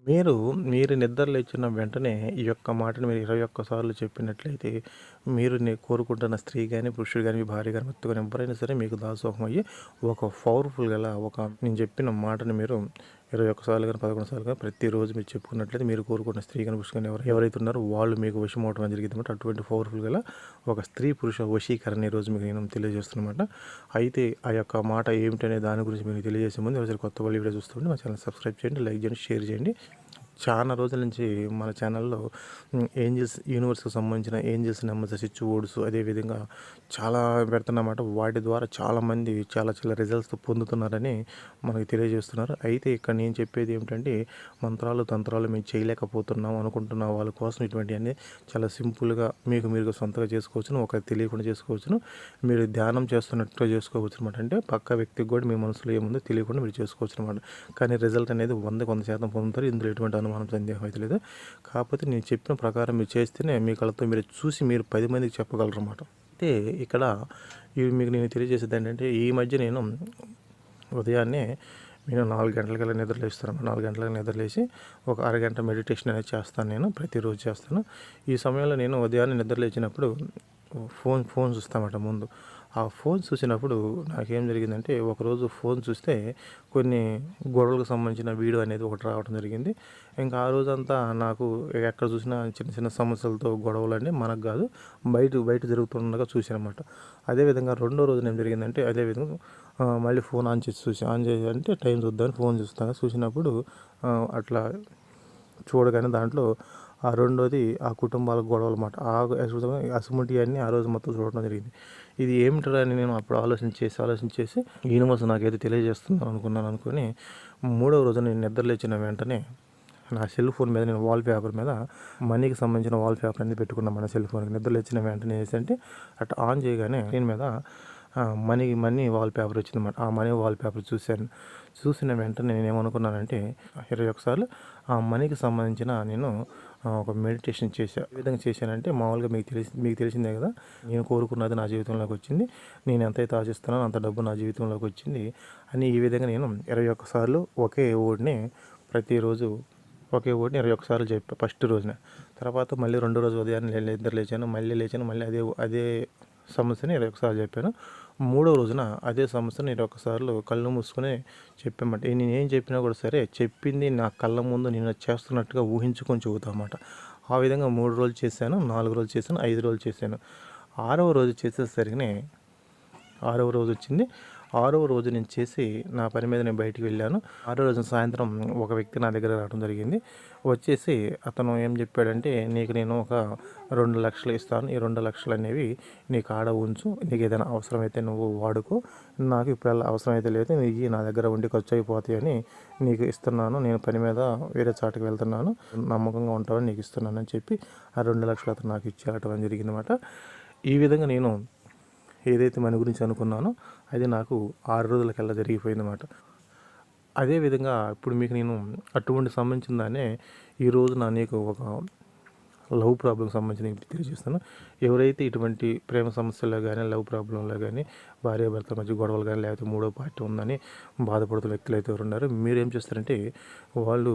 మీరు మీరు నిద్ర లేచిన వెంటనే ఈ యొక్క మాటను మీరు 21 సార్లు చెప్పినట్లయితే, మీరు కోరుకుంటున్న స్త్రీ గాని, పురుషుడు గాని, మీ భార్య గాని, భర్త గాని ఎవ్వరైనా సరే మీకు దాసోహం అయ్యి ఒక పవర్‌ఫుల్ గల నేను చెప్పిన మాటని మీరు 21 సార్లు గాని, 11 సార్లు గాని ప్రతిరోజు మీరు చెప్పుకున్నట్లయితే మీరు కోరుకున్న స్త్రీ గాని, పురుషుడు గాని ఎవరైతే ఉన్నారో వాళ్ళు మీకు వశమవ్వడం జరిగిందన్నమాట. అటువంటి పవర్‌ఫుల్ గల ఒక స్త్రీ, పురుష వశీకరణ ఈరోజు మీకు నేను తెలియజేస్తున్నమాట. అయితే ఆ యొక్క మాట ఏమిటనే దాని గురించి మీకు తెలియజేసే ముందు ఎవరైనా కొత్త వాళ్ళు వీడియో చూస్తుంటే మా ఛానల్ సబ్స్క్రైబ్ చేయండి, లైక్ చేయండి, షేర్ చేయండి. చాలా రోజుల నుంచి మన ఛానల్లో ఏంజిల్స్ యూనివర్స్‌కి సంబంధించిన ఏంజిల్స్ నెంబర్స్, స్విచ్ బోర్డ్స్ అదేవిధంగా చాలా పెడుతున్నమాట. వాటి ద్వారా చాలామంది చాలా చాలా రిజల్ట్స్ పొందుతున్నారని మనకు తెలియజేస్తున్నారు. అయితే ఇక్కడ నేను చెప్పేది ఏమిటంటే మంత్రాలు, తంత్రాలు మేము చేయలేకపోతున్నాం అనుకుంటున్న వాళ్ళ కోసం ఇటువంటివన్నీ చాలా సింపుల్‌గా మీరు సొంతంగా చేసుకోవచ్చును. ఒకరికి తెలియకుండా చేసుకోవచ్చును. మీరు ధ్యానం చేస్తున్నట్టుగా చేసుకోవచ్చు అనమాట. అంటే పక్క వ్యక్తికి కూడా మీ మనసులో ఏముందో తెలియకుండా మీరు చేసుకోవచ్చు అనమాట. కానీ రిజల్ట్ అనేది 100% పొందుతారు. ఇందులో ఎటువంటి అనుమానం, సందేహం అయితే లేదు. కాకపోతే నేను చెప్పిన ప్రకారం మీరు చేస్తేనే మీ కళ్ళతో మీరు చూసి మీరు 10 మందికి చెప్పగలరన్నమాట. అయితే ఇక్కడ మీకు నేను తెలియజేసేది ఏంటంటే ఈ మధ్య నేను ఉదయాన్నే నేను 4 గంటలకల్లా నిద్రలేస్తాను. 4 గంటలకు నిద్రలేసి ఒక అరగంట మెడిటేషన్ అనేది చేస్తాను. నేను ప్రతిరోజు చేస్తాను. ఈ సమయంలో నేను ఉదయాన్నే నిద్రలేచినప్పుడు ఫోన్ చూస్తామట ముందు. ఆ ఫోన్ చూసినప్పుడు నాకేం జరిగిందంటే ఒకరోజు ఫోన్ చూస్తే కొన్ని గొడవలకు సంబంధించిన వీడియో అనేది ఒకటి రావడం జరిగింది. ఇంకా ఆ రోజంతా నాకు ఎక్కడ చూసినా చిన్న చిన్న సమస్యలతో గొడవలండి, మనకు కాదు బయట జరుగుతుండగా చూసానమాట. అదేవిధంగా రెండో రోజున ఏం జరిగిందంటే అదేవిధంగా మళ్ళీ ఫోన్ ఆన్ చేసి అంటే టైం చూద్దామని ఫోన్ చూస్తాను. చూసినప్పుడు అట్లా చూడగానే దాంట్లో ఆ రెండోది ఆ కుటుంబాల గొడవలు మాట. అసుమంటివన్నీ ఆ రోజు మొత్తం చూడడం జరిగింది. ఇది ఏమిటరా అని నేను అప్పుడు ఆలోచించేసి యూనివర్స్ నాకైతే తెలియజేస్తుందని అనుకుని మూడవ రోజు నేను నిద్ర లేచిన వెంటనే నా సెల్ ఫోన్ మీద నేను వాల్పేపర్ మీద మనీకి సంబంధించిన వాల్పేపర్ అనేది పెట్టుకున్నాను. మన సెల్ ఫోన్కి నిద్ర లేచిన వెంటనే ఏంటంటే అట్లా ఆన్ చేయగానే స్క్రీన్ మీద మనీ వాల్పేపర్ వచ్చిందన్నమాట. ఆ మనీ వాల్పేపర్ చూసిన వెంటనే నేను ఏమనుకున్నానంటే 21 సార్లు ఆ మనీకి సంబంధించిన నేను ఒక మెడిటేషన్ చేశాను. ఏ విధంగా చేశానంటే మామూలుగా మీకు తెలిసిందే కదా, నేను కోరుకున్నది నా జీవితంలోకి వచ్చింది, నేను ఎంతైతే ఆశిస్తున్నానో అంత డబ్బు నా జీవితంలోకి వచ్చింది అని ఈ విధంగా నేను 21 సార్లు ఒకే వర్డ్ని ప్రతిరోజు 21 సార్లు చెప్పాను ఫస్ట్ రోజున. తర్వాత మళ్ళీ రెండో రోజు ఉదయాన్నే నిద్ర లేచాను, మళ్ళీ అదే సమస్యని 21 సార్లు చెప్పాను. మూడో రోజున అదే సమస్యను 21 సార్లు కళ్ళు మూసుకొని చెప్పామంట. నేను ఏం చెప్పినా కూడా సరే చెప్పింది నా కళ్ళ ముందు నేను చేస్తున్నట్టుగా ఊహించుకొని చెబుతామాట. ఆ విధంగా 3 రోజులు చేశాను, 4 రోజులు చేశాను, 5 రోజులు చేశాను. ఆరవ రోజు చేసేసరికి ఆరవ రోజు వచ్చింది. ఆరవ రోజు నేను చేసి నా పని మీద నేను బయటికి వెళ్ళాను. ఆరో రోజు సాయంత్రం ఒక వ్యక్తి నా దగ్గర రావడం జరిగింది. వచ్చేసి అతను ఏం చెప్పాడంటే నీకు నేను ఒక 2 లక్షలు ఇస్తాను. ఈ 2 లక్షలు అనేవి నీకు ఆడ ఉంచు, నీకు ఏదైనా అవసరమైతే నువ్వు వాడుకో, నాకు ఇప్పుడు అవసరమైతే లేదు, నీకు నా దగ్గర ఉండి ఖర్చు అయిపోతాయని నీకు ఇస్తున్నాను. నేను పని మీద వేరే చాటుకు వెళ్తున్నాను, నమ్మకంగా ఉంటావని నీకు ఇస్తున్నానని చెప్పి ఆ 2 లక్షలు అతను నాకు ఇచ్చేయటం జరిగిందన్నమాట. ఈ విధంగా నేను ఏదైతే మన గురించి అనుకున్నానో అది నాకు 6 రోజులకల్లా జరిగిపోయిందన్నమాట. అదేవిధంగా ఇప్పుడు మీకు నేను అటువంటి సంబంధించిన దాన్నే ఈరోజు నీకు ఒక లవ్ ప్రాబ్లంకి సంబంధించి తెలియజేస్తాను. ఎవరైతే ఇటువంటి ప్రేమ సమస్యల్లో కానీ, లవ్ ప్రాబ్లంలో కానీ, భార్యాభర్తల మధ్య గొడవలు కానీ, లేకపోతే మూడో పార్టీ ఉందని బాధపడుతున్న వ్యక్తులు అయితే ఎవరు ఉన్నారో మీరు ఏం చేస్తారంటే వాళ్ళు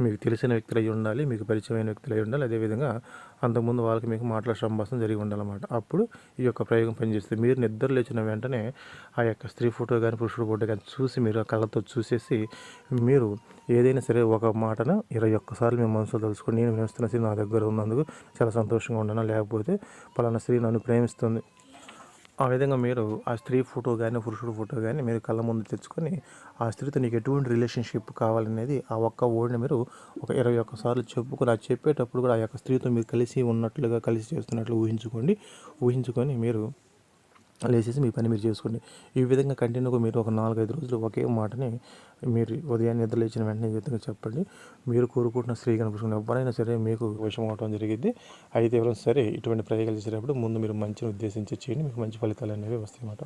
మీకు తెలిసిన వ్యక్తులు అయి ఉండాలి, మీకు పరిచయమైన వ్యక్తులు అయి ఉండాలి. అదేవిధంగా అంతకుముందు వాళ్ళకి మీకు మాటల సంభాషణ జరిగి ఉండాలన్నమాట. అప్పుడు ఈ యొక్క ప్రయోగం పనిచేస్తుంది. మీరు నిద్ర లేచిన వెంటనే ఆ యొక్క స్త్రీ ఫోటో కానీ, పురుషుడు ఫోటో కానీ చూసి మీరు ఆ కళ్ళతో చూసేసి మీరు ఏదైనా సరే ఒక మాటను 21 సార్లు మీ మనసులో తెలుసుకొని నేను ప్రేమిస్తున్న స్త్రీ నా దగ్గర ఉన్నందుకు చాలా సంతోషంగా ఉన్నాను, లేకపోతే పలానా స్త్రీ నన్ను ప్రేమిస్తుంది. ఆ విధంగా మీరు ఆ స్త్రీ ఫోటో కానీ, పురుషుడు ఫోటో కానీ మీరు కళ్ళ ముందు తెచ్చుకొని ఆ స్త్రీతో నీకు ఎటువంటి రిలేషన్షిప్ కావాలనేది ఆ ఒక్క వర్డ్ని మీరు ఒక 21 సార్లు చెప్పుకొని, ఆ చెప్పేటప్పుడు కూడా ఆ యొక్క స్త్రీతో మీరు కలిసి చేస్తున్నట్లు ఊహించుకొని మీరు లేచేసి మీ పని మీరు చేసుకోండి. ఈ విధంగా కంటిన్యూగా మీరు ఒక 4-5 రోజులు ఒకే మాటని మీరు ఉదయాన్నే నిద్ర లేచిన వెంటనే ఈ విధంగా చెప్పండి. మీరు కోరుకుంటున్న స్త్రీ కనిపించుకుని ఎవరైనా సరే మీకు వశం అవడం జరిగింది. అయితే ఎవరైనా సరే ఇటువంటి ప్రయోగాలు చేసేటప్పుడు ముందు మీరు మంచిని ఉద్దేశించి చేయండి, మీకు మంచి ఫలితాలు అనేవి వస్తాయి అన్నమాట.